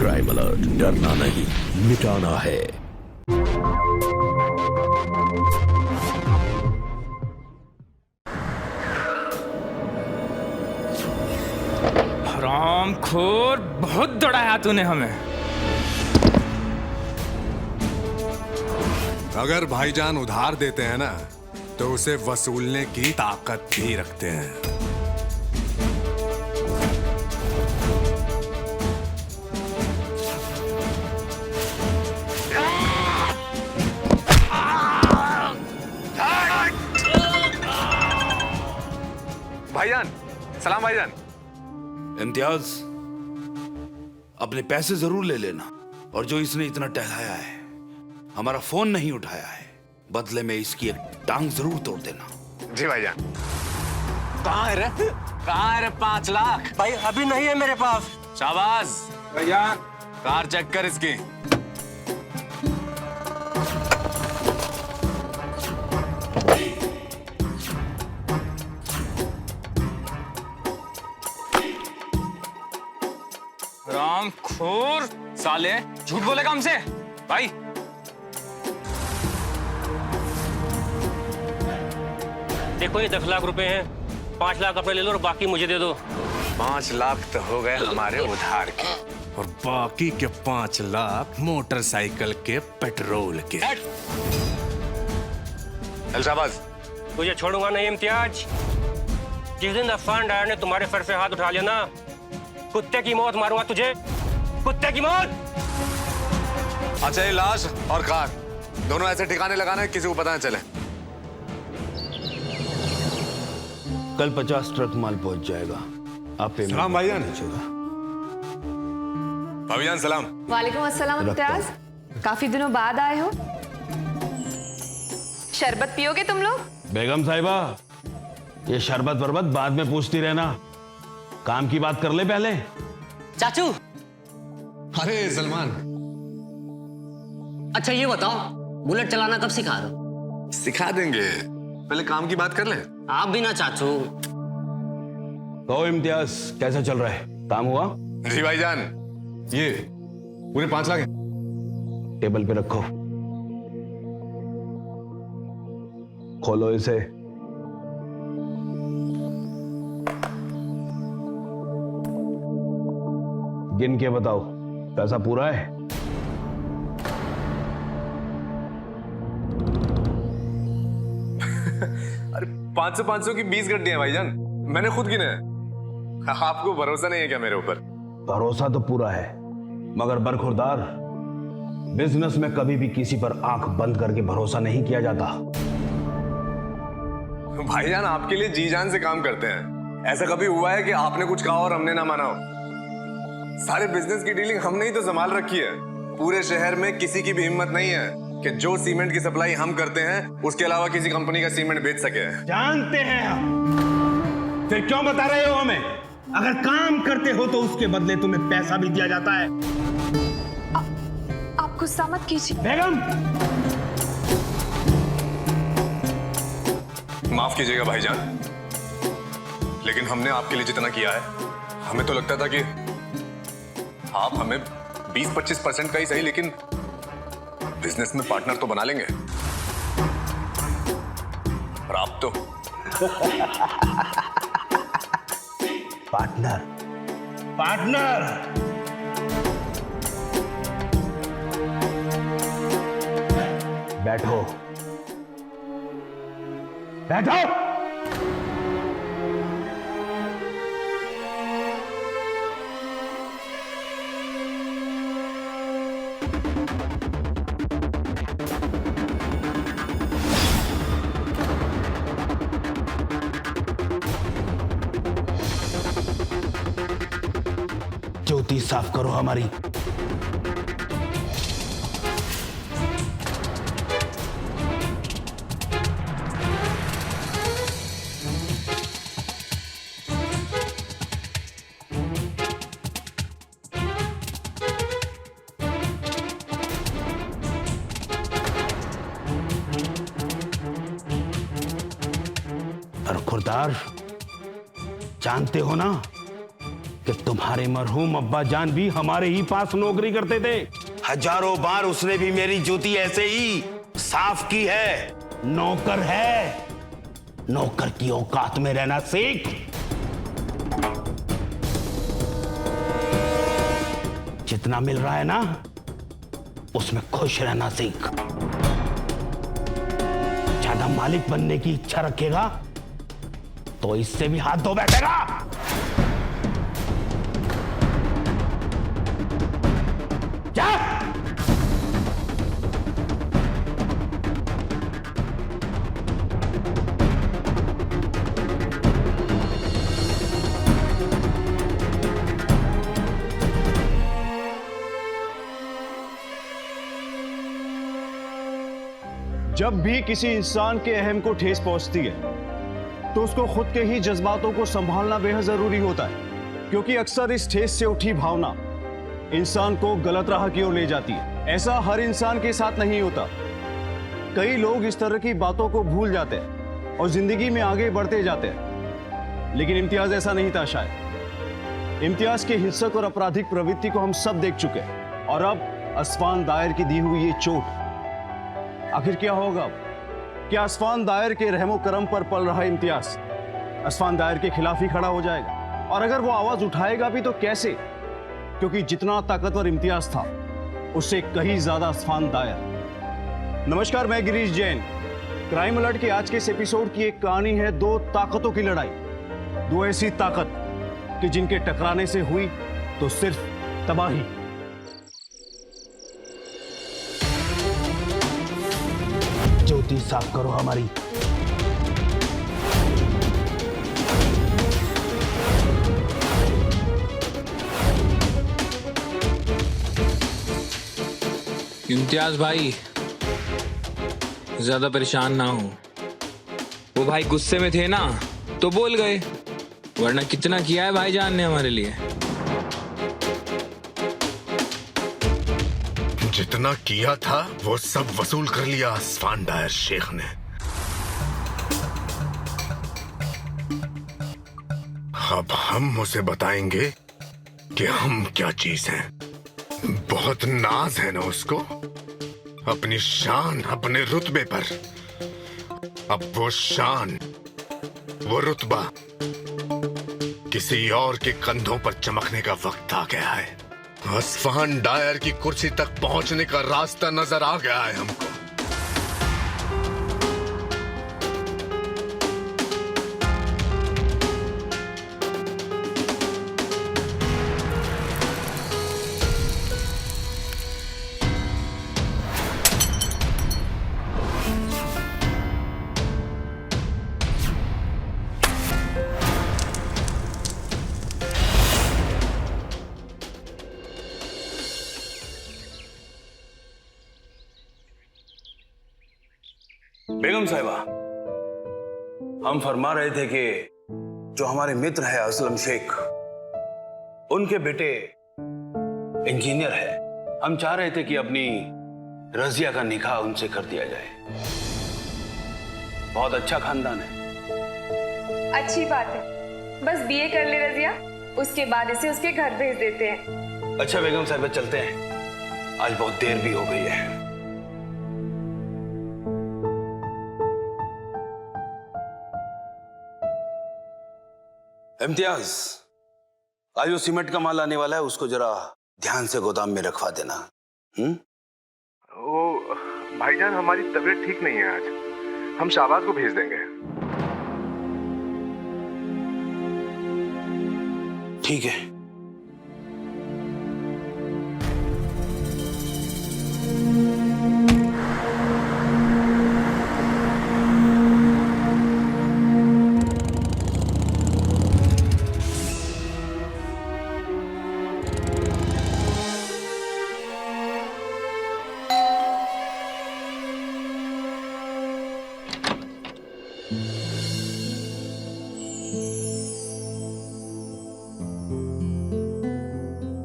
Crime alert, डरना नहीं मिटाना है। हरामखोर, बहुत दौड़ाया तूने हमें। अगर भाईजान उधार देते हैं ना तो उसे वसूलने की ताकत भी रखते हैं। भाईजान, सलाम भाईजान। इम्तियाज, अपने पैसे जरूर ले लेना, और जो इसने इतना टहलाया है, हमारा फोन नहीं उठाया है, बदले में इसकी एक टांग जरूर तोड़ देना। जी भाईजान। कहाँ है रे? कहाँ है रे 5 लाख? भाई अभी नहीं है मेरे पास। शाबाश भाईजान, कार चेक कर इसकी। हरामखोर साले, झूठ बोलेगा हमसे। भाई देखो ये 10 लाख रुपए हैं, 5 लाख अपने ले लो और बाकी मुझे दे दो। 5 लाख तो हो गए हमारे उधार के, और बाकी के 5 लाख मोटरसाइकिल के पेट्रोल के। चल शाबाश। तुझे छोड़ूंगा नहीं इम्तियाज। जिस दिन अफान डायर ने तुम्हारे सर से हाथ उठा लिया ना, कुत्ते की मौत मारूंगा तुझे, कुत्ते की मौत। अच्छा, ये लाश और कार दोनों ऐसे ठिकाने लगाना है किसी को पता न चले। कल 50 ट्रक माल पहुंच जाएगा। आप पेमेंट सलाम भाईजान। भाईजान सलाम। वालेकुम अस्सलाम इम्तियाज, काफी दिनों बाद आए हो। शरबत पियोगे तुम लोग? बेगम साहिबा, ये शरबत वरबत बाद में पूछती रहना, काम की बात कर ले पहले। चाचू, अरे सलमान, अच्छा ये बताओ, बुलेट चलाना कब सिखा रहे हो? सिखा देंगे, पहले काम की बात कर ले। आप भी ना चाचू। कहो इम्तियाज, कैसा चल रहा है? काम हुआ? जी भाईजान, ये पूरे 5 लाख हैं। टेबल पे रखो, खोलो इसे। गिन के बताओ, पैसा पूरा है? अरे 500 की 20 गड्डी है भाईजान, मैंने खुद गिने हैं। आपको भरोसा नहीं है क्या मेरे ऊपर? भरोसा तो पूरा है, मगर बरखुरदार, बिजनेस में कभी भी किसी पर आंख बंद करके भरोसा नहीं किया जाता। भाईजान, आपके लिए जी जान से काम करते हैं। ऐसा कभी हुआ है कि आपने कुछ कहा और हमने ना माना हो? सारे बिजनेस की डीलिंग हमने ही तो संभाल रखी है। पूरे शहर में किसी की भी हिम्मत नहीं है कि जो सीमेंट की सप्लाई हम करते हैं उसके अलावा किसी कंपनी का सीमेंट बेच सके। जानते हैं हम, फिर क्यों बता रहे हो हमें? अगर काम करते हो तो उसके बदले तुम्हें पैसा भी दिया जाता है। आप गुस्सा मत कीजिए। बेगम, माफ कीजिएगा भाईजान, लेकिन हमने आपके लिए जितना किया है, हमें तो लगता था कि आप हमें 20-25% का ही सही, लेकिन बिजनेस में पार्टनर तो बना लेंगे। और आप तो पार्टनर, पार्टनर। बैठो, बैठो। ज्योति साफ करो हमारी। और खुरदार, जानते हो ना कि तुम्हारे मरहूम अब्बा जान भी हमारे ही पास नौकरी करते थे। हजारों बार उसने भी मेरी जूती ऐसे ही साफ की है। नौकर है, नौकर की औकात में रहना सीख। जितना मिल रहा है ना, उसमें खुश रहना सीख। ज्यादा मालिक बनने की इच्छा रखेगा तो इससे भी हाथ धो बैठेगा। जा। जब भी किसी इंसान के अहम को ठेस पहुंचती है तो उसको खुद के ही जज्बातों को संभालना बेहद जरूरी होता है, क्योंकि अक्सर इस ठेस से उठी भावना इंसान को गलत राह की ओर ले जाती है। ऐसा हर इंसान के साथ नहीं होता। कई लोग इस तरह की बातों को भूल जाते हैं और जिंदगी में आगे बढ़ते जाते हैं, लेकिन इम्तियाज ऐसा नहीं था। शायद इम्तियाज के हिंसक और आपराधिक प्रवृत्ति को हम सब देख चुके हैं, और अब असफान दायर की दी हुई ये चोट, आखिर क्या होगा? क्या असफान दायर के रहमो करम पर पल रहा इम्तियाज असफान दायर के खिलाफ ही खड़ा हो जाएगा? और अगर वो आवाज उठाएगा भी तो कैसे? क्योंकि जितना ताकतवर इम्तियाज था, उससे कहीं ज्यादा असफान दायर। नमस्कार, मैं गिरीश जैन। क्राइम अलर्ट के आज के इस एपिसोड की एक कहानी है दो ताकतों की लड़ाई। दो ऐसी ताकत कि जिनके टकराने से हुई तो सिर्फ तबाही। ज्योति साफ करो हमारी। इम्तियाज भाई, ज्यादा परेशान ना हो। वो भाई गुस्से में थे ना तो बोल गए, वरना कितना किया है भाईजान ने हमारे लिए। जितना किया था वो सब वसूल कर लिया असफान दायर शेख ने। अब हम उसे बताएंगे कि हम क्या चीज हैं। बहुत नाज है ना उसको अपनी शान, अपने रुतबे पर। अब वो शान, वो रुतबा किसी और के कंधों पर चमकने का वक्त आ गया है। असफान दायर की कुर्सी तक पहुंचने का रास्ता नजर आ गया है हमको। बेगम साहिबा, हम फरमा रहे थे कि जो हमारे मित्र है असलम शेख, उनके बेटे इंजीनियर है। हम चाह रहे थे कि अपनी रजिया का निकाह उनसे कर दिया जाए। बहुत अच्छा खानदान है। अच्छी बात है, बस बीए कर ले रजिया, उसके बाद इसे उसके घर भेज देते हैं। अच्छा बेगम साहिबा, चलते हैं, आज बहुत देर भी हो गई है। इम्तियाज, आज वो सीमेंट का माल आने वाला है, उसको जरा ध्यान से गोदाम में रखवा देना। वो भाईजान, हमारी तबीयत ठीक नहीं है आज, हम शाहबाज को भेज देंगे। ठीक है।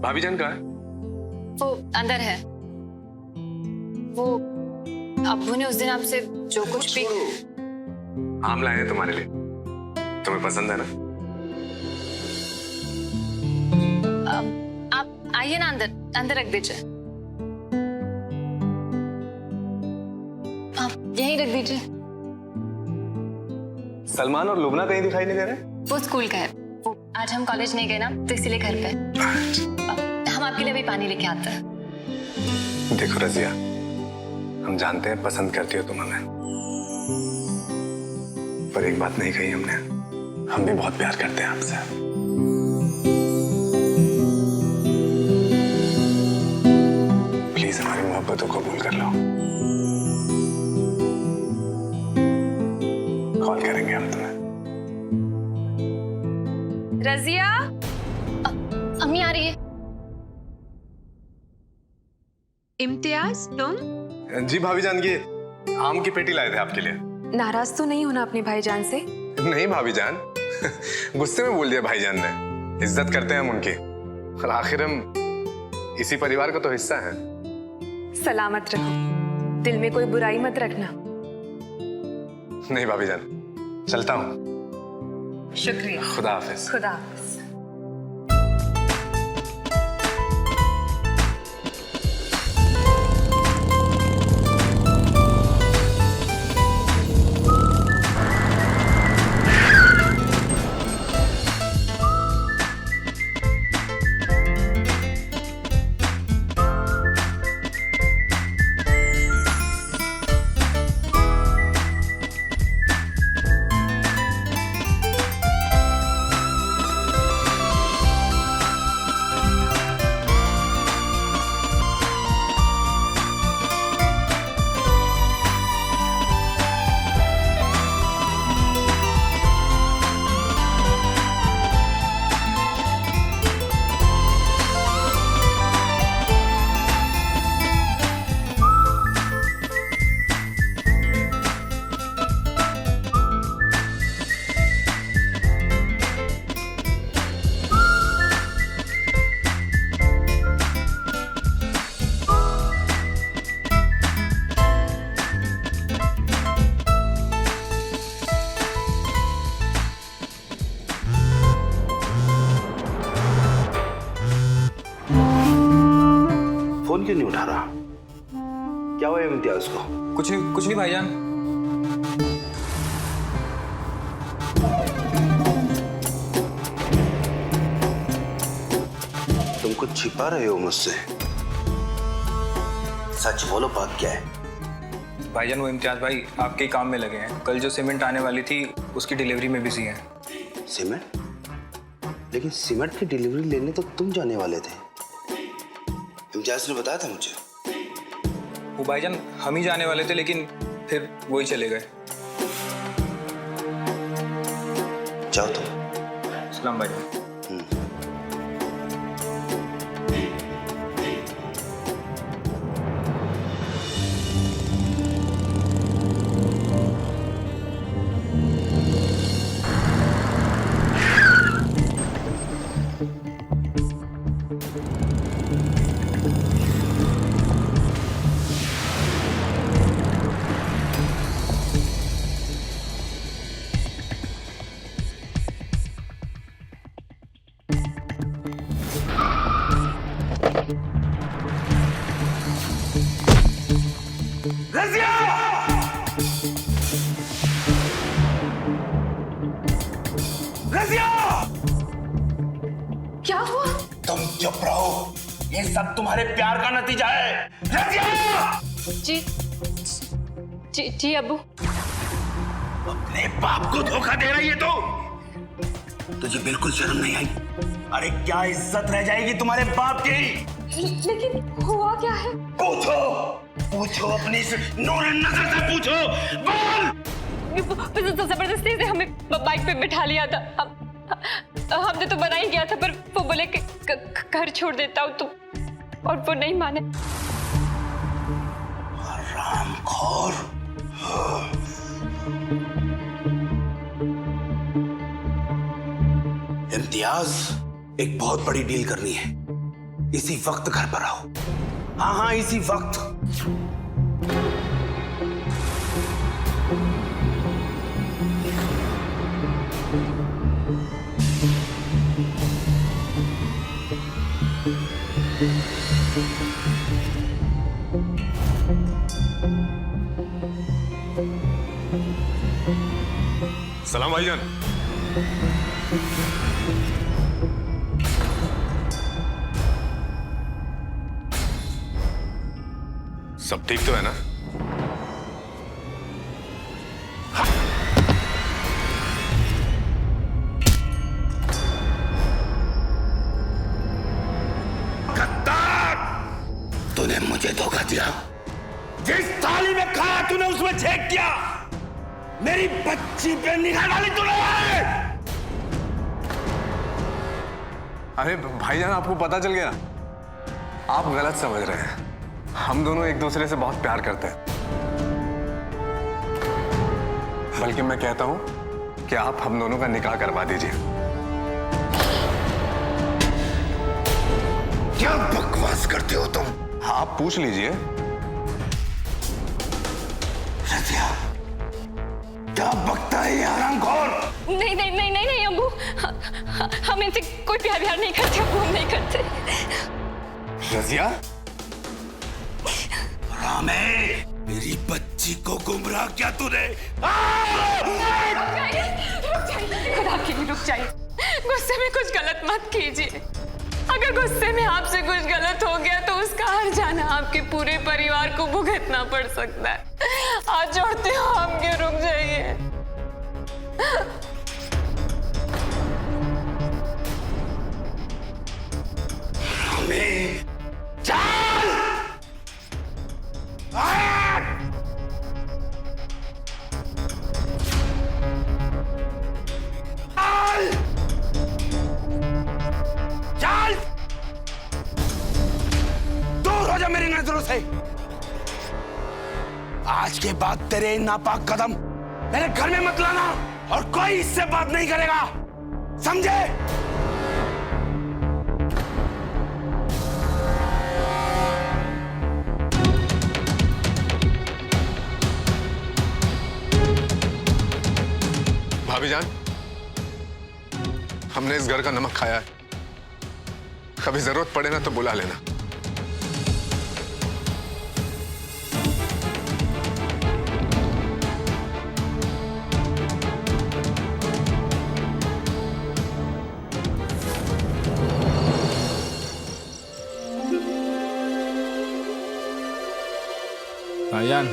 भाभी जान कहाँ है? वो अंदर है। वो अब्बू ने उस दिन आपसे जो कुछ भी। आम लाए हैं तुम्हारे लिए, तुम्हें पसंद है ना? आइए ना अंदर, अंदर रख दीजिए। आप यहीं रख दीजिए। सलमान और लुबना कहीं दिखाई नहीं दे रहे? वो स्कूल का है। वो आज हम कॉलेज नहीं गए ना, तो इसीलिए घर पे। हम आपके लिए भी पानी लेके आते हैं। देखो रजिया, हम जानते हैं पसंद करती हो तुम हमें, पर एक बात नहीं कही हमने, हम भी बहुत प्यार करते हैं आपसे। प्लीज हमारी मोहब्बत को कबूल कर लो। कॉल करेंगे हम तुम्हें। रजिया, अम्मी आ रही है। इम्तियाज, तुम? जी भाभी जान, ये आम की पेटी लाए थे आपके लिए। नाराज तो नहीं होना अपने भाईजान से? नहीं भाभी जान, गुस्से में बोल दिया भाईजान ने। इज्जत करते हैं हम उनकी, और आखिर हम इसी परिवार का तो हिस्सा हैं। सलामत रहो, दिल में कोई बुराई मत रखना। नहीं भाभी जान, चलता हूँ। शुक्रिया। खुदा हाफिज। खुदा हाफिज। फोन क्यों नहीं उठा रहा? क्या हुआ इम्तियाज को? कुछ नहीं भाईजान। तुम कुछ छिपा रहे हो मुझसे, सच बोलो, बात क्या है? भाईजान, वो इम्तियाज भाई आपके ही काम में लगे हैं। कल जो सीमेंट आने वाली थी उसकी डिलीवरी में बिजी हैं। सीमेंट? लेकिन सीमेंट की डिलीवरी लेने तो तुम जाने वाले थे, इम्तियाज ने बताया था मुझे। वो भाईजान हम ही जाने वाले थे, लेकिन फिर वो ही चले गए। जाओ तुम। सलाम भाईजान। क्या हुआ? तुम चुप रहो, ये सब तुम्हारे प्यार का नतीजा है। रजिया! जी अब्बू। अपने बाप को धोखा दे रही है तो तुझे बिल्कुल शर्म नहीं आई? अरे क्या इज्जत रह जाएगी तुम्हारे बाप की? लेकिन हुआ क्या है? पूछो अपनी नूरन नजर से पूछो। बोल। जबरदस्ती से हमें बाइक पे बिठा लिया था। हमने तो बना ही गया था, पर वो बोले कि घर छोड़ देता हूँ तो, और वो नहीं माने। हरामखोर। इम्तियाज, एक बहुत बड़ी डील करनी है। इसी वक्त घर पर आओ। हाँ, इसी वक्त। सलाम भाईजान। सब ठीक तो है ना? तूने मुझे धोखा दिया। जिस थाली में खाया तूने उसमें छेद किया। मेरी बच्ची पे निगाह डाली तूने। अरे भाईजान, आपको पता चल गया? आप गलत समझ रहे हैं। हम दोनों एक दूसरे से बहुत प्यार करते हैं। बल्कि मैं कहता हूं कि आप हम दोनों का निकाह करवा दीजिए। क्या बकवास करते हो तुम? आप पूछ लीजिए। रजिया, क्या बकता है ये हरामखोर? नहीं नहीं नहीं नहीं नहीं अब्बू, हम इनसे कोई प्यार व्यार नहीं करते अब्बू, हम नहीं करते। रजिया, रामे, मेरी बच्ची को गुमराह किया तूने। खुदा के लिए रुक जाइए। गुस्से में कुछ गलत मत कीजिए। अगर गुस्से में आपसे कुछ गलत हो गया तो उसका हर जाना आपके पूरे परिवार को भुगतना पड़ सकता है। आज जोड़ते हो आपके, रुक जाइए। चल! चल! दूर हो जा मेरी नजरों से। आज के बाद तेरे नापाक कदम मेरे घर में मत लाना और कोई इससे बात नहीं करेगा, समझे? भाभी जान, हमने इस घर का नमक खाया है। कभी जरूरत पड़े ना तो बुला लेना। भाईजान,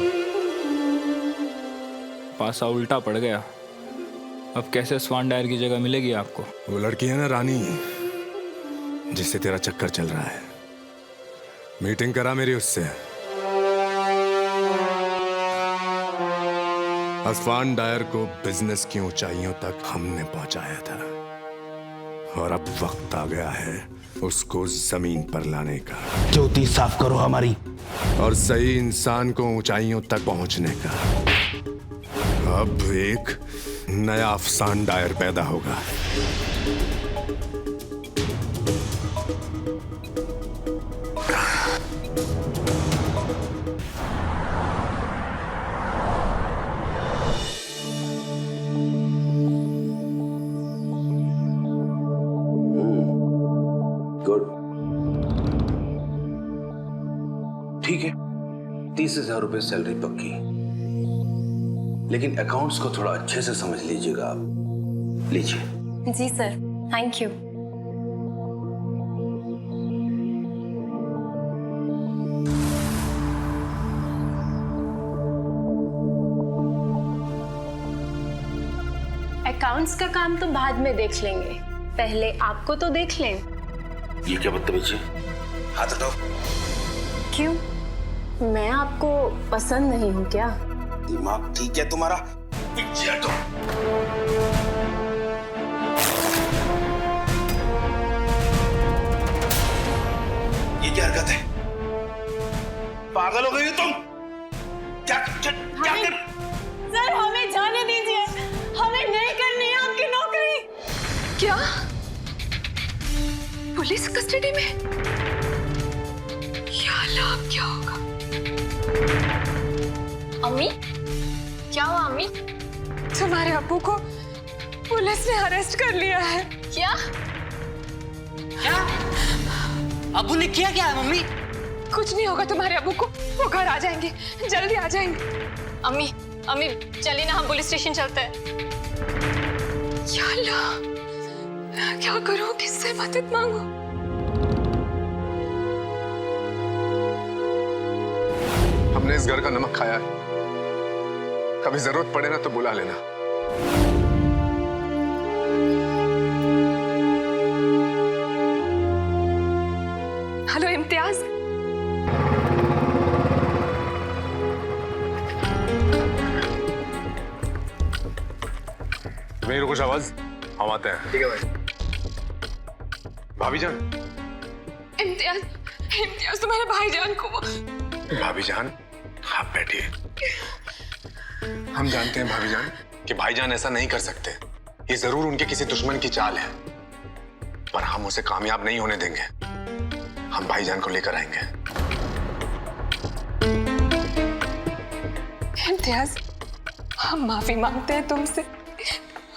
पासा उल्टा पड़ गया। अब कैसे स्वान डायर की जगह मिलेगी आपको? वो लड़की है ना रानी, जिससे तेरा चक्कर चल रहा है। मीटिंग करा मेरी उससे। अस्वान डायर को बिजनेस की ऊंचाइयों तक हमने पहुंचाया था और अब वक्त आ गया है उसको जमीन पर लाने का। ज्योति साफ करो हमारी। और सही इंसान को ऊंचाइयों तक पहुंचने का। अब एक नया अफसान डायर पैदा होगा। गुड, ठीक है। 30,000 रुपए सैलरी पक्की, लेकिन अकाउंट्स को थोड़ा अच्छे से समझ लीजिएगा आप। लीजिए। जी सर, थैंक यू। अकाउंट्स का काम तो बाद में देख लेंगे, पहले आपको तो देख लें। ये क्या बदतमीजी? हाथ हटाओ। क्यों, मैं आपको पसंद नहीं हूँ क्या? दिमाग ठीक है तुम्हारा? पीछे हटो। ये क्या हरकत है? पागल हो गई हो तुम? क्या कर? सर, हमें जाने दीजिए, हमें नहीं करनी है आपकी नौकरी। क्या? पुलिस कस्टडी में? या अल्लाह, अब क्या होगा? अम्मी, क्या हुआ अम्मी? तुम्हारे अब्बू को पुलिस ने अरेस्ट कर लिया है। क्या? क्या? अबू ने किया क्या है मम्मी? कुछ नहीं होगा तुम्हारे अबू को, वो घर आ जाएंगे, जल्दी आ जाएंगे। अम्मी अम्मी चलिए ना, हम पुलिस स्टेशन चलते हैं। या अल्लाह, मैं क्या करूं, किससे मदद मांगू? हमने इस घर का नमक खाया है, कभी जरूरत पड़े ना तो बुला लेना। हेलो इम्तियाज, वहीं रुको शाहबाज, हम आते हैं। ठीक है भाई। भाभी जान। इम्तियाज, इम्तियाज तुम्हारे भाईजान को वो। भाभी जान आप बैठिए। हम जानते हैं भाभी जान कि भाईजान ऐसा नहीं कर सकते, ये जरूर उनके किसी दुश्मन की चाल है, पर हम उसे कामयाब नहीं होने देंगे। हम भाईजान को लेकर आएंगे। इम्तियाज, हम माफी मांगते हैं तुमसे,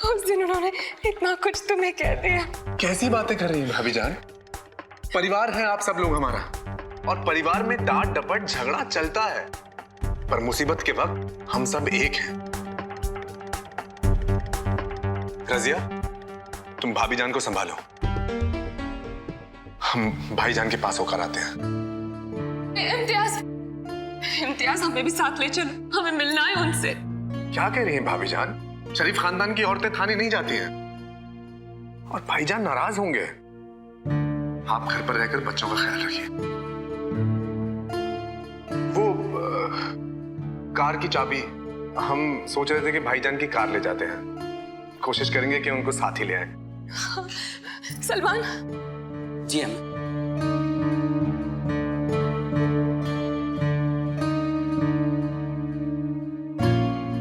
उस दिन उन्होंने इतना कुछ तुम्हें कह दिया। कैसी बातें कर रही हैं भाभी जान? परिवार है आप सब लोग हमारा, और परिवार में डांट डपट झगड़ा चलता है, पर मुसीबत के वक्त हम सब एक हैं। रजिया, तुम भाभी जान को संभालो, हम भाईजान के पास होकर आते हैं। इम्तियाज, इम्तियाज हमें भी साथ ले चलो, हमें मिलना है उनसे। क्या कह रही हैं भाभी जान? शरीफ खानदान की औरतें थाने नहीं जाती हैं, और भाईजान नाराज होंगे। आप घर पर रहकर बच्चों का ख्याल रखिए। वो कार की चाबी हम सोच रहे थे कि भाईजान की कार ले जाते हैं, कोशिश करेंगे कि उनको साथ ही ले आए। सलमान। जी हम।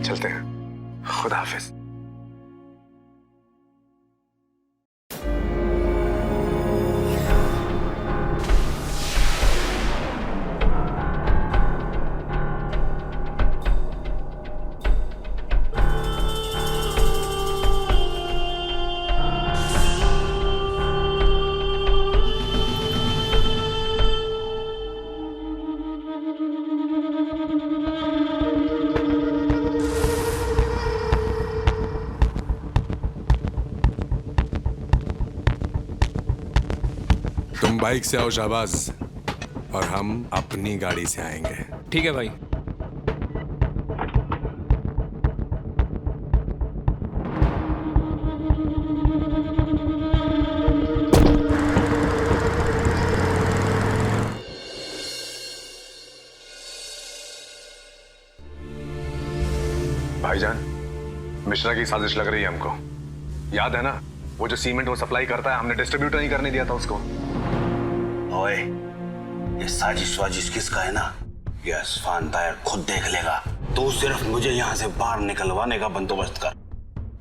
चलते हैं, खुदा हाफिज। तुम बाइक से आओ शाहबाज, और हम अपनी गाड़ी से आएंगे। ठीक है भाई। भाईजान, मिश्रा की साजिश लग रही है हमको। याद है ना, वो जो सीमेंट वो सप्लाई करता है, हमने डिस्ट्रीब्यूटर नहीं करने दिया था उसको। ओए, ये साजिश वाजिश किसका है ना, ये असफान दायर खुद देख लेगा। तू सिर्फ मुझे यहाँ से बाहर निकलवाने का बंदोबस्त कर।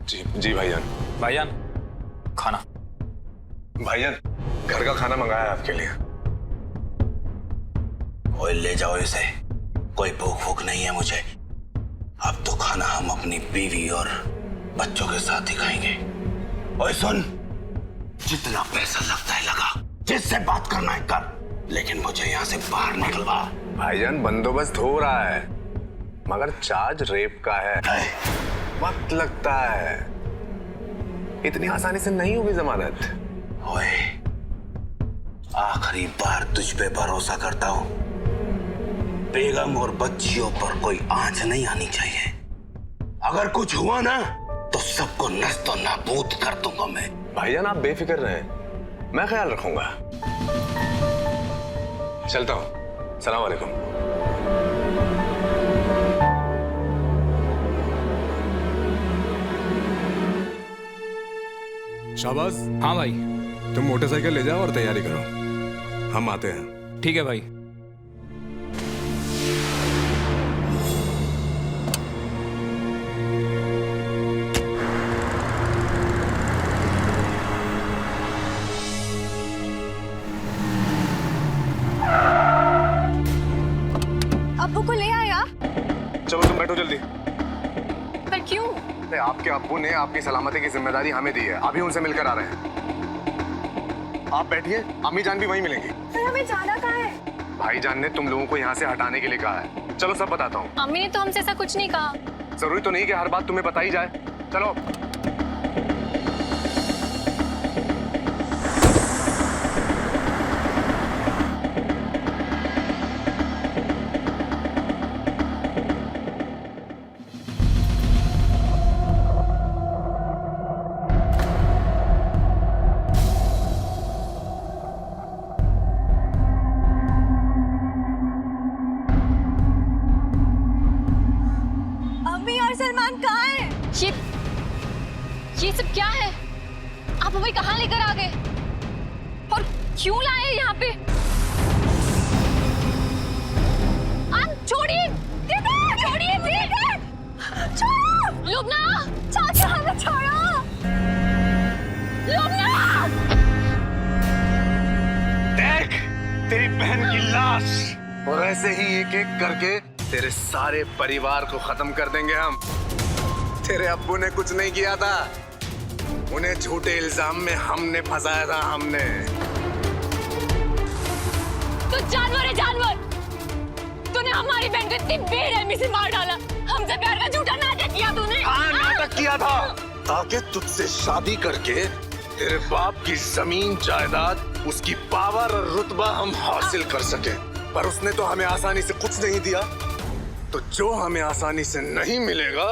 जी जी भाईजान। भाईजान, खाना। भाईजान, घर का खाना मंगाया है आपके लिए। ओए ले जाओ इसे, कोई भूख भूख नहीं है मुझे। अब तो खाना हम अपनी बीवी और बच्चों के साथ ही खाएंगे। ओए सुन, जितना पैसा लगता है लगा, जिससे बात करना है कर, लेकिन मुझे यहाँ से बाहर निकलवा। भाईजान, बंदोबस्त हो रहा है, मगर चार्ज रेप का है, वक्त लगता है, इतनी आसानी से नहीं होगी जमानत। ओए, आखिरी बार तुझ पे भरोसा करता हूँ, बेगम और बच्चियों पर कोई आंच नहीं आनी चाहिए। अगर कुछ हुआ ना तो सबको नस्त और नाबूद कर दूंगा मैं। भाईजान, आप बेफिक्र रहें, मैं ख्याल रखूंगा। चलता हूं, सलाम वालेकुम। शाहबाज। हाँ भाई। तुम मोटरसाइकिल ले जाओ और तैयारी करो, हम आते हैं। ठीक है भाई। अब्बू को ले आया? चलो तुम बैठो जल्दी। पर क्यों? आपके अब्बू ने आपकी सलामती की जिम्मेदारी हमें दी है, अभी उनसे मिलकर आ रहे हैं। आप बैठिए, अम्मी जान भी वहीं मिलेंगी। फिर हमें जाना कहाँ है? भाईजान ने तुम लोगों को यहाँ से हटाने के लिए कहा है। चलो सब बताता हूँ। अम्मी ने तो हमसे ऐसा कुछ नहीं कहा। जरूरी तो नहीं कि हर बात तुम्हें बताई जाए। चलो। अम्मी और सलमान कहाँ हैं? ये सब क्या है? आप हमें कहाँ लेकर आ गए और क्यों लाए यहाँ पे? छोड़िए, छोड़िए मुझे। लुबना, चाचा हमें छोड़ो। लुबना, देख तेरी बहन की लाश, और ऐसे ही एक एक करके तेरे सारे परिवार को खत्म कर देंगे हम। तेरे अब्बू ने कुछ नहीं किया था, उन्हें झूठे इल्जाम में हमने फंसाया था। हमने तो जानवर है जानवर। तूने हमारी बहन को इतनी बेरहमी से मार डाला। हमसे प्यार का झूठा नाटक किया तूने। हाँ, नाटक किया था ताकि तुझसे शादी करके तेरे बाप की जमीन जायदाद, उसकी पावर और रुतबा हम हासिल कर सके। पर उसने तो हमें आसानी से कुछ नहीं दिया। तो जो हमें आसानी से नहीं मिलेगा,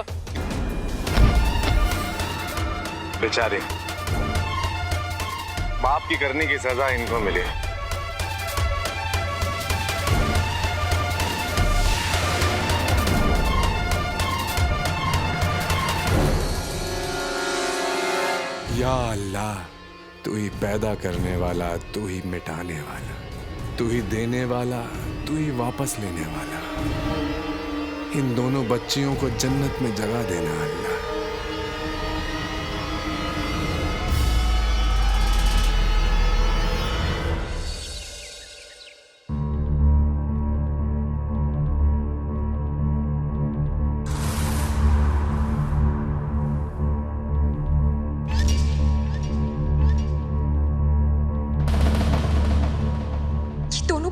बेचारे बाप की करने की सजा इनको मिले। या अल्लाह, तू ही पैदा करने वाला, तू ही मिटाने वाला, तू ही देने वाला, तू ही वापस लेने वाला। इन दोनों बच्चियों को जन्नत में जगह देना अल्लाह।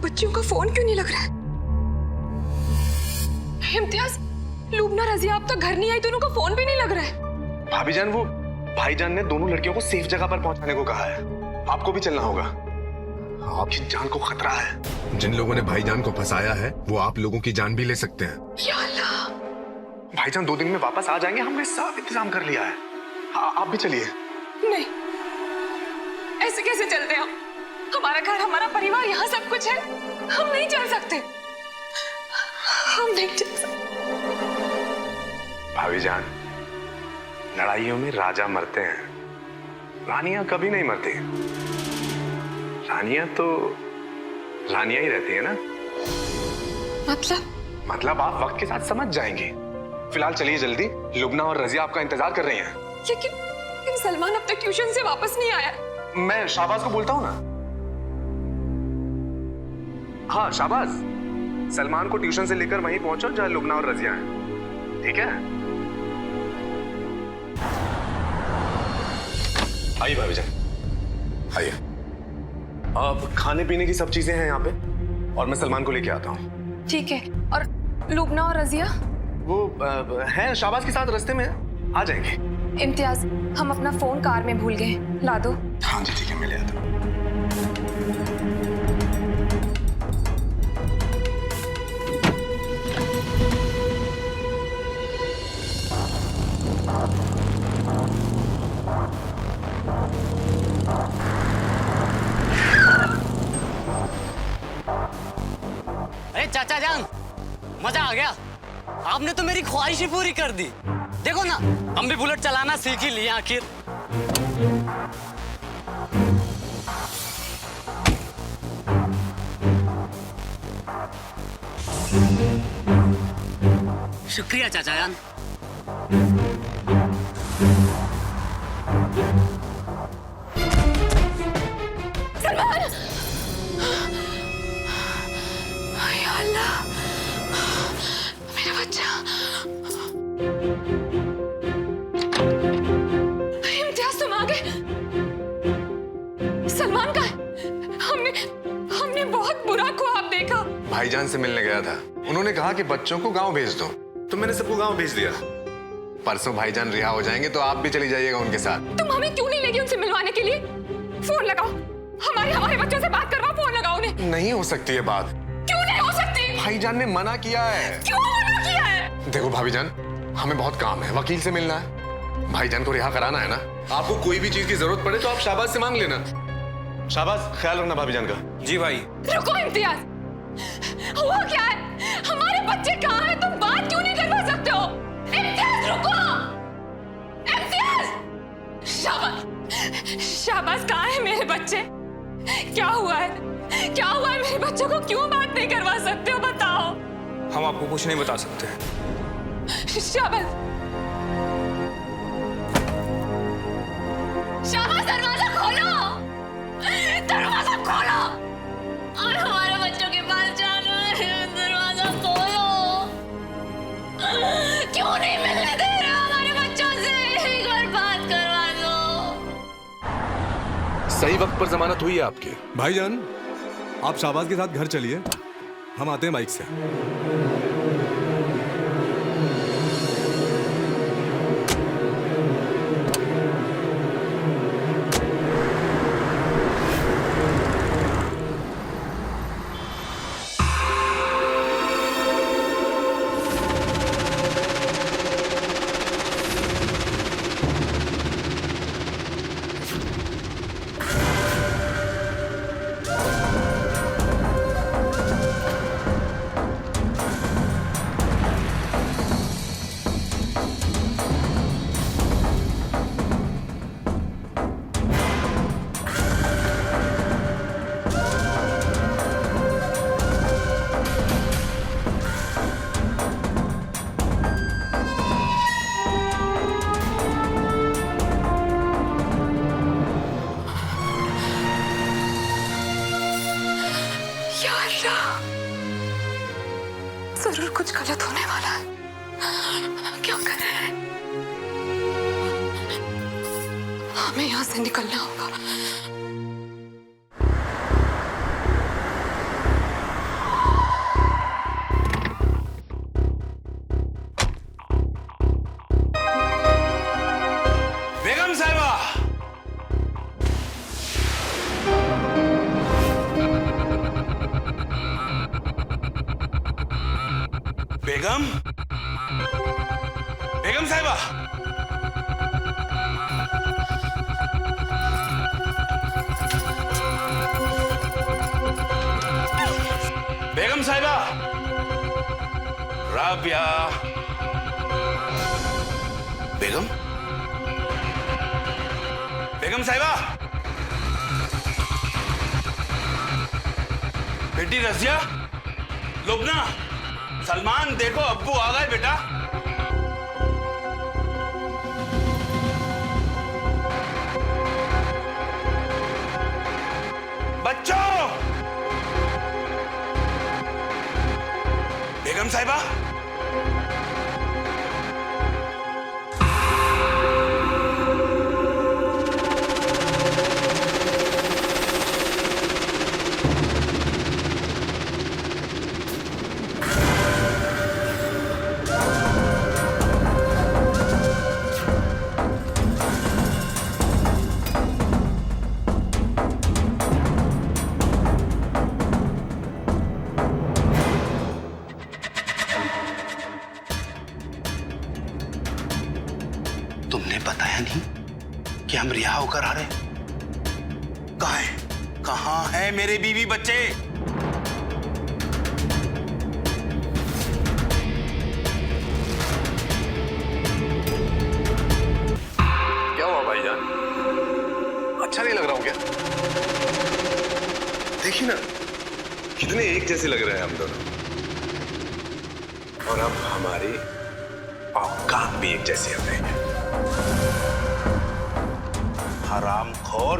बच्चियों का फोन क्यों नहीं लग रहा है? इम्तियाज, लुबना, रजिया अब तक घर नहीं आई, दोनों का फोन भी नहीं लग रहा है। भाभी जान, वो भाईजान ने दोनों लड़कियों को सेफ जगह पर पहुंचाने को कहा है। आपको भी चलना होगा, आपकी जान को खतरा है। जिन लोगों ने भाईजान को फंसाया है वो आप लोगों की जान भी ले सकते हैं। या अल्लाह। भाईजान 2 दिन में वापस आ जाएंगे, हमने सब इंतजाम कर लिया है। आप भी चलिए। नहीं, ऐसे कैसे चलते हम? हमारा घर, हमारा परिवार, यहाँ सब कुछ है। हम नहीं चल सकते, हम नहीं चल सकते। भाभी जान, लड़ाइयों में राजा मरते हैं, रानियां कभी नहीं मरती। रानियां तो रानियां ही रहती है ना। मतलब आप वक्त के साथ समझ जाएंगे। फिलहाल चलिए जल्दी, लुबना और रजिया आपका इंतजार कर रही हैं। लेकिन सलमान अब तक ट्यूशन से वापस नहीं आया। मैं शाहबाज को बोलता हूँ ना। हाँ शाहबाज, सलमान को ट्यूशन से लेकर वहीं पहुंचो जहां लुबना और रजिया हैं, ठीक है? आइए भाभी जान, आइए। अब खाने पीने की सब चीजें हैं यहाँ पे, और मैं सलमान को लेके आता हूँ। ठीक है। और लुबना और रजिया? वो हैं शाहबाज के साथ रास्ते में, आ जाएंगे। इम्तियाज, हम अपना फोन कार में भूल गए, ला दो। हाँ जी ठीक है, मैं ले आता हूँ। अरे चाचा जान, मजा आ गया। आपने तो मेरी ख्वाहिश ही पूरी कर दी। देखो ना, हम भी बुलेट चलाना सीख ही लिए आखिर। शुक्रिया चाचा जान। सलमान! या अल्लाह, मेरा बच्चा। इम्तियाज, तुम आ गए? सलमान कहाँ है? भाईजान से मिलने गया था। उन्होंने कहा कि बच्चों को गांव भेज दो, तो मैंने सबको गांव भेज दिया। परसों भाईजान रिहा हो जाएंगे तो आप भी चली जाइएगा उनके साथ। तुम हमें क्यों नहीं लेगी उनसे मिलवाने के लिए? फोन लगाओ, हमारे बच्चों से बात करवाओ, फोन लगाओ उन्हें। नहीं हो सकती है बात। क्यों नहीं हो सकती? भाईजान ने मना किया है। क्यों मना किया है? देखो भाभीजान, हमें बहुत काम है, वकील से मिलना है, भाईजान को रिहा कराना है ना। आपको कोई भी चीज की जरूरत पड़े तो आप शाबाश से मांग लेना। शाबाश, ख्याल रखना भाभीजान का। जी भाई। रुको इम्तियाज, हुआ क्या है? हमारे बच्चे कहाँ हैं? तुम बात क्यों नहीं करवा सकते हो? इम्तियाज रुको, इम्तियाज। शाबाश, कहाँ है मेरे बच्चे? क्या हुआ है? क्या हुआ है मेरे बच्चों को? क्यों बात नहीं करवा सकते हो? बताओ। हम आपको कुछ नहीं बता सकते। शाबाश, शाबाश, दरवाजा खोलो, दरवाजा खोलो और हमारे बच्चों के पास जाना है। दरवाजा खोलो। क्यों नहीं मिलने दे रहे हमारे बच्चों से? एक बार बात करवा दो। सही वक्त पर जमानत हुई है आपकी। भाईजान, आप शाहबाज के साथ घर चलिए, हम आते हैं बाइक से। जरूर कुछ गलत होने वाला है। क्या करें? हमें यहाँ से निकलना होगा। बेगम साहिबा, बेगम, बेगम साहिबा, बेगम साहिबा, राबिया, बेगम, बेगम साहिबा, बेटी रजिया, लुबना, सलमान, देखो अब्बू आ गए बेटा। बच्चों, बेगम साहिबा, तुमने बताया नहीं कि हम रिहा होकर आ रहे? कहाँ है मेरे बीवी बच्चे? क्या हुआ भाईजान? अच्छा नहीं लग रहा हूं क्या? देखिए ना, कितने एक जैसे लग रहे हैं हम दोनों, और अब हमारी औकात भी एक जैसी हो गई है। हरामखोर,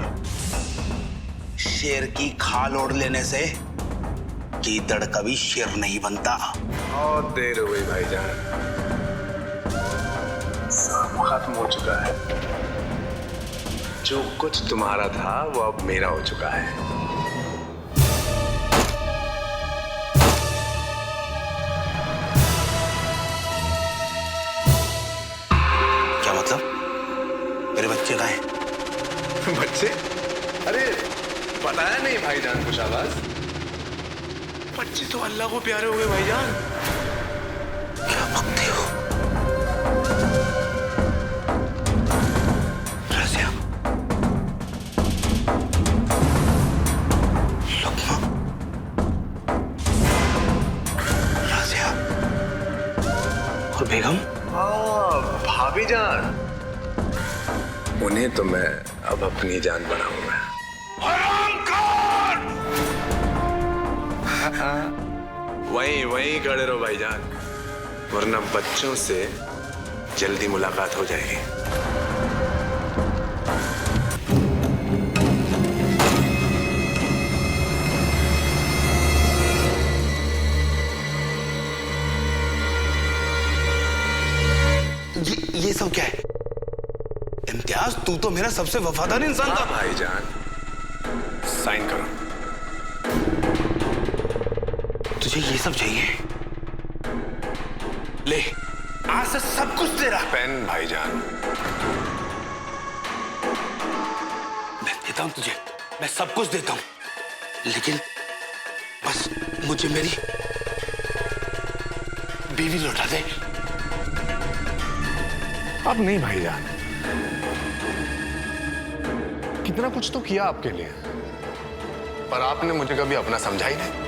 शेर की खाल ओढ़ लेने से गीदड़ कभी शेर नहीं बनता। बहुत देर हो गई भाईजान, सब खत्म हो चुका है। जो कुछ तुम्हारा था वो अब मेरा हो चुका है। बच्चे? अरे बताया नहीं भाईजान को शाबाश। बच्चे तो अल्लाह को प्यारे हो गए भाईजान। क्या बकते हो? राजिया, लुक्मा, राजिया और बेगम। हाँ भाभी जान, उन्हें तो मैं अब अपनी जान बनाऊंगा। वहीं वहीं खड़े रहो भाईजान, वरना बच्चों से जल्दी मुलाकात हो जाएगी। ये सब क्या है? इम्तियाज, तू तो मेरा सबसे वफादार इंसान था। भाईजान साइन करो। तुझे ये सब चाहिए? ले, आज से सब कुछ तेरा। पेन भाईजान। मैं देता हूं तुझे, मैं सब कुछ देता हूं, लेकिन बस मुझे मेरी बीवी लौटा दे। अब नहीं भाईजान, कितना कुछ तो किया आपके लिए, पर आपने मुझे कभी अपना समझा ही नहीं।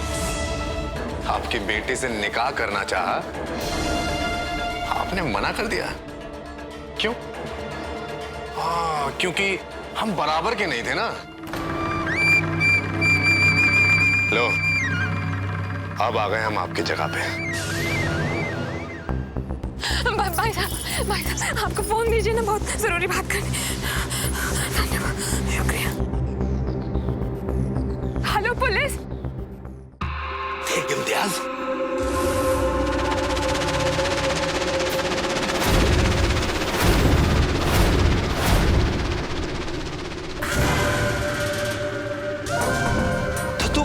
आपकी बेटी से निकाह करना चाहा, आपने मना कर दिया। क्यों? क्योंकि हम बराबर के नहीं थे ना। लो, अब आ गए हम आपकी जगह पे। भाई साहब आपको फोन दीजिए ना, बहुत जरूरी बात करनी। धन्यवाद, शुक्रिया। Hello police. देख इम्तियाज, तो तू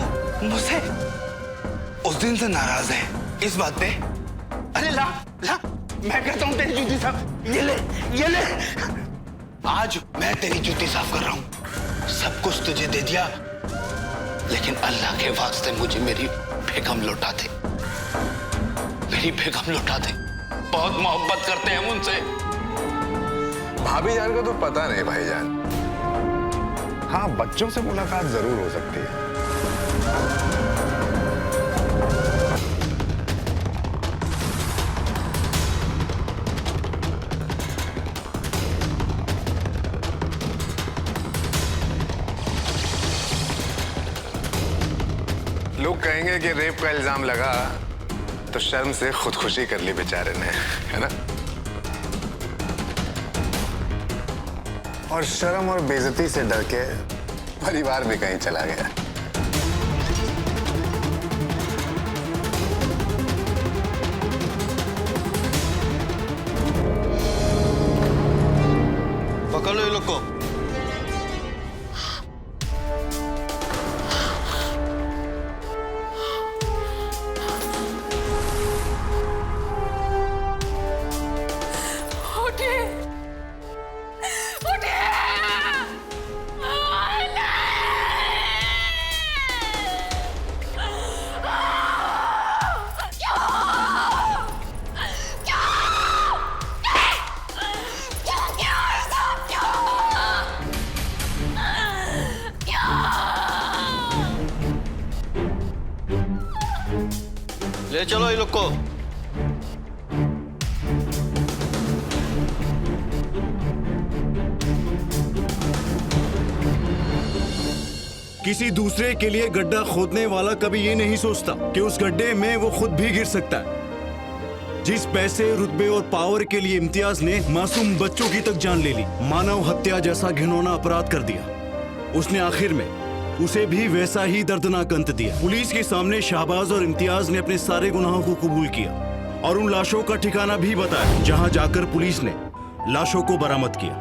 मुझसे उस दिन से नाराज है इस बात पे? अरे ला ला, मैं कहता हूं तेरी जूती साफ। ये ले, ये ले। आज मैं तेरी जूती साफ कर रहा हूं। सब कुछ तुझे दे दिया, लेकिन अल्लाह के वास्ते मुझे मेरी बेगम लौटा दे। मेरी बेगम लौटा दे। बहुत मोहब्बत करते हैं हम उनसे। भाभी जान का तो पता नहीं भाईजान। हाँ, बच्चों से मुलाकात जरूर हो सकती है। लोग कहेंगे कि रेप का इल्जाम लगा तो शर्म से खुदकुशी कर ली बेचारे ने, है ना? और शर्म और बेइज्जती से डर के परिवार भी कहीं चला गया। पकड़ लो ये लोग को। ले चलो ये लोग को। किसी दूसरे के लिए गड्ढा खोदने वाला कभी ये नहीं सोचता कि उस गड्ढे में वो खुद भी गिर सकता है। जिस पैसे, रुतबे और पावर के लिए इम्तियाज ने मासूम बच्चों की तक जान ले ली, मानव हत्या जैसा घिनौना अपराध कर दिया, उसने आखिर में उसे भी वैसा ही दर्दनाक अंत दिया। पुलिस के सामने शाहबाज और इम्तियाज ने अपने सारे गुनाहों को कबूल किया और उन लाशों का ठिकाना भी बताया, जहां जाकर पुलिस ने लाशों को बरामद किया।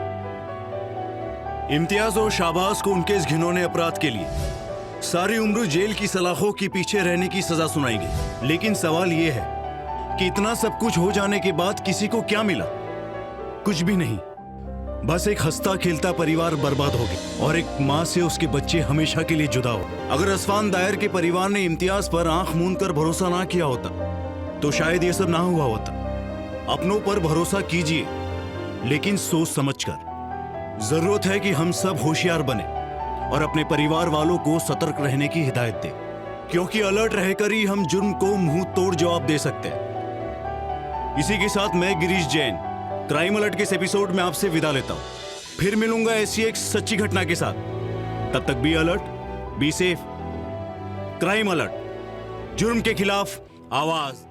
इम्तियाज और शाहबाज को उनके इस घिनौने अपराध के लिए सारी उम्र जेल की सलाखों के पीछे रहने की सजा सुनाई गई। लेकिन सवाल यह है कि इतना सब कुछ हो जाने के बाद किसी को क्या मिला? कुछ भी नहीं। बस एक हंसता खेलता परिवार बर्बाद हो गया और एक माँ से उसके बच्चे हमेशा के लिए जुदा हो। अगर असफान दायर के परिवार ने इम्तियाज पर आंख मूंद कर भरोसा ना किया होता तो शायद ये सब ना हुआ होता। अपनों पर भरोसा कीजिए, लेकिन सोच समझकर। जरूरत है कि हम सब होशियार बने और अपने परिवार वालों को सतर्क रहने की हिदायत दें, क्योंकि अलर्ट रहकर ही हम जुर्म को मुंह तोड़ जवाब दे सकते हैं। इसी के साथ मैं गिरीश जैन क्राइम अलर्ट के इस एपिसोड में आपसे विदा लेता हूं। फिर मिलूंगा ऐसी एक सच्ची घटना के साथ। तब तक be alert, be safe. Crime alert, जुर्म के खिलाफ आवाज।